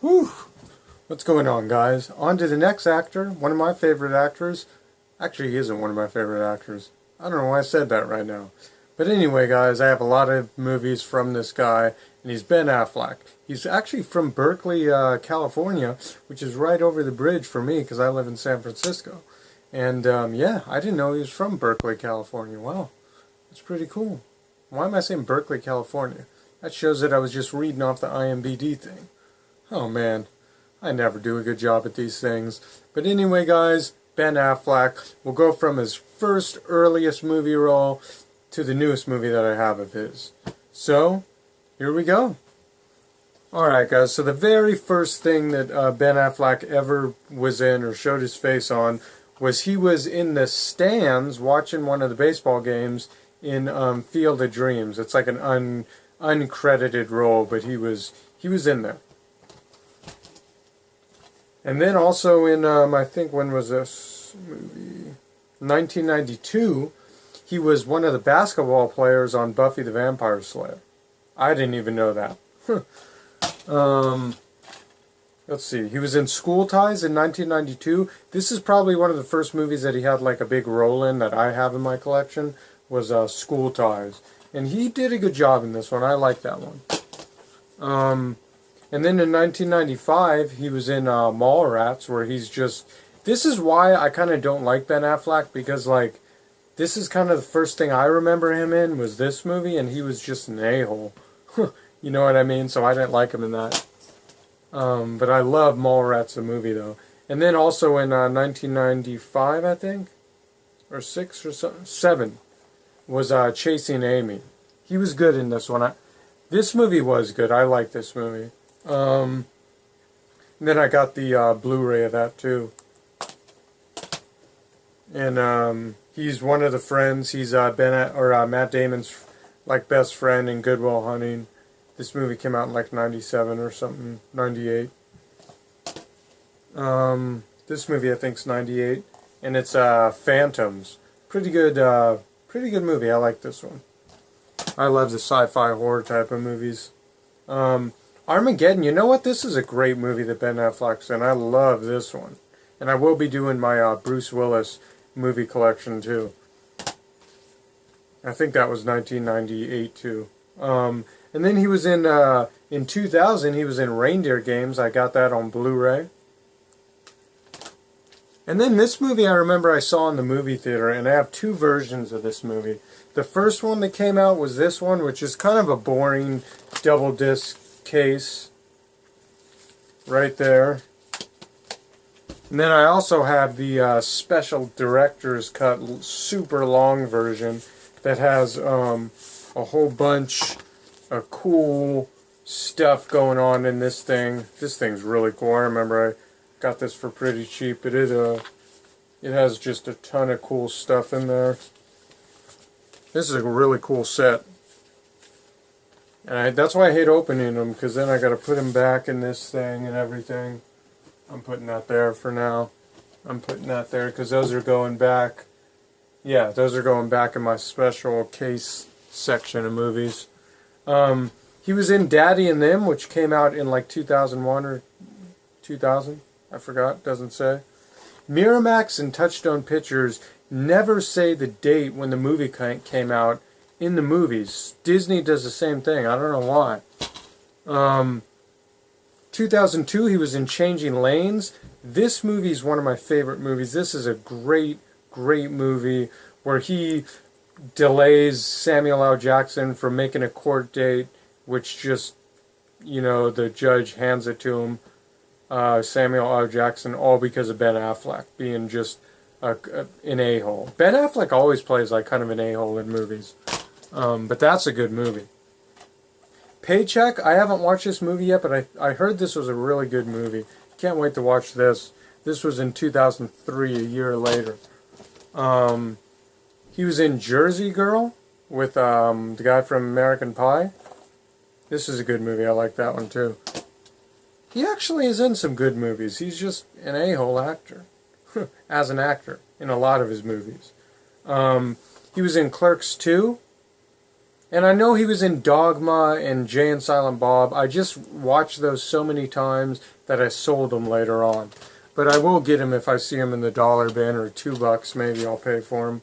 Whew. What's going on, guys? On to the next actor, one of my favorite actors. Actually, he isn't one of my favorite actors. I don't know why I said that right now. But anyway, guys, I have a lot of movies from this guy, and he's Ben Affleck. He's actually from Berkeley, California, which is right over the bridge for me because I live in San Francisco. And yeah, I didn't know he was from Berkeley, California. Wow, that's pretty cool. Why am I saying Berkeley, California? That shows that I was just reading off the IMDb thing. Oh man, I never do a good job at these things. But anyway, guys, Ben Affleck will go from his first earliest movie role to the newest movie that I have of his. So, here we go. Alright, guys, so the very first thing that Ben Affleck ever was in or showed his face on was he was in the stands watching one of the baseball games in Field of Dreams. It's like an uncredited role, but he was in there. And then also in, I think, when was this movie? 1992, he was one of the basketball players on Buffy the Vampire Slayer. I didn't even know that. Let's see. He was in School Ties in 1992. This is probably one of the first movies that he had like a big role in that I have in my collection, was School Ties. And he did a good job in this one. I like that one. And then in 1995, he was in Mallrats, where he's just... This is why I kind of don't like Ben Affleck, because, like, this is kind of the first thing I remember him in, was this movie, and he was just an a-hole. You know what I mean? So I didn't like him in that. But I love Mallrats, the movie, though. And then also in 1995, I think, or 6 or 7, was Chasing Amy. He was good in this one. This movie was good. I like this movie. And then I got the Blu-ray of that too. And he's one of the friends. He's Matt Damon's like best friend in Good Will Hunting. This movie came out in like 97 or something, 98. This movie I think's 98, and it's Phantoms. Pretty good movie. I like this one. I love the sci-fi horror type of movies. Armageddon, you know what? This is a great movie that Ben Affleck's in. I love this one. And I will be doing my Bruce Willis movie collection too. I think that was 1998 too. And then he was in 2000, he was in Reindeer Games. I got that on Blu-ray. And then this movie I remember I saw in the movie theater, and I have two versions of this movie. The first one that came out was this one, which is kind of a boring double disc case right there. And then I also have the special director's cut super long version that has a whole bunch of cool stuff going on in this thing. This thing's really cool. I remember I got this for pretty cheap, but it has just a ton of cool stuff in there. This is a really cool set. And that's why I hate opening them, because then I got to put them back in this thing and everything. I'm putting that there for now. I'm putting that there because those are going back. Yeah, those are going back in my special case section of movies. He was in Daddy and Them, which came out in like 2001 or 2000. I forgot, doesn't say. Miramax and Touchstone Pictures never say the date when the movie came out in the movies. Disney does the same thing. I don't know why. 2002, he was in Changing Lanes. This movie is one of my favorite movies. This is a great, great movie where he delays Samuel L. Jackson from making a court date, which just, you know, the judge hands it to him, Samuel L. Jackson, all because of Ben Affleck being just an a-hole. Ben Affleck always plays like kind of an a-hole in movies. But that's a good movie. Paycheck, I haven't watched this movie yet, but I heard this was a really good movie. Can't wait to watch this. This was in 2003, a year later. He was in Jersey Girl with the guy from American Pie. This is a good movie. I like that one too. He actually is in some good movies. He's just an a-hole actor. As an actor in a lot of his movies. He was in Clerks 2. And I know he was in Dogma and Jay and Silent Bob. I just watched those so many times that I sold them later on. But I will get him if I see him in the dollar bin, or $2 maybe I'll pay for him.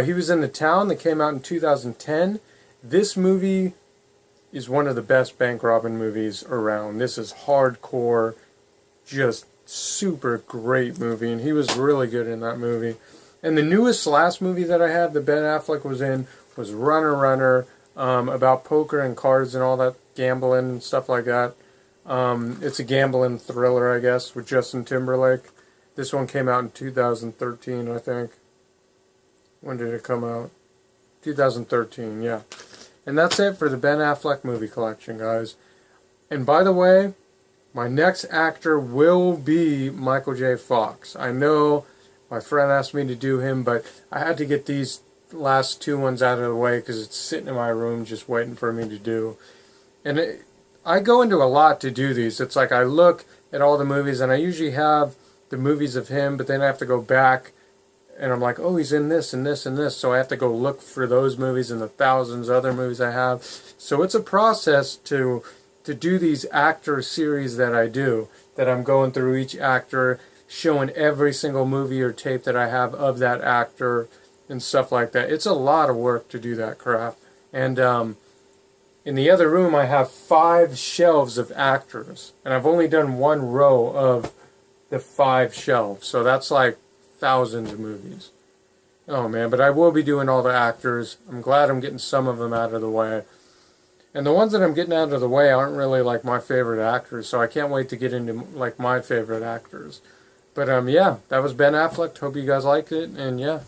He was in The Town that came out in 2010. This movie is one of the best bank robbing movies around. This is hardcore, just super great movie, and he was really good in that movie. And the last movie that I had that Ben Affleck was in was Runner, about poker and cards and all that gambling and stuff like that. It's a gambling thriller, I guess, with Justin Timberlake. This one came out in 2013, I think. When did it come out? 2013, yeah. And that's it for the Ben Affleck movie collection, guys. And by the way, my next actor will be Michael J. Fox. I know my friend asked me to do him, but I had to get these last two ones out of the way because it's sitting in my room just waiting for me to do. And I go into a lot to do these. It's like I look at all the movies, and I usually have the movies of him, but then I have to go back, and I'm like, oh, he's in this and this and this, so I have to go look for those movies and the thousands of other movies I have. So it's a process to do these actor series that I do, that I'm going through each actor, showing every single movie or tape that I have of that actor and stuff like that. It's a lot of work to do that crap. And in the other room, I have 5 shelves of actors, and I've only done one row of the 5 shelves, so that's like thousands of movies. Oh man, but I will be doing all the actors. I'm glad I'm getting some of them out of the way. And the ones that I'm getting out of the way aren't really like my favorite actors, so I can't wait to get into like my favorite actors. But yeah, that was Ben Affleck. Hope you guys liked it, and yeah.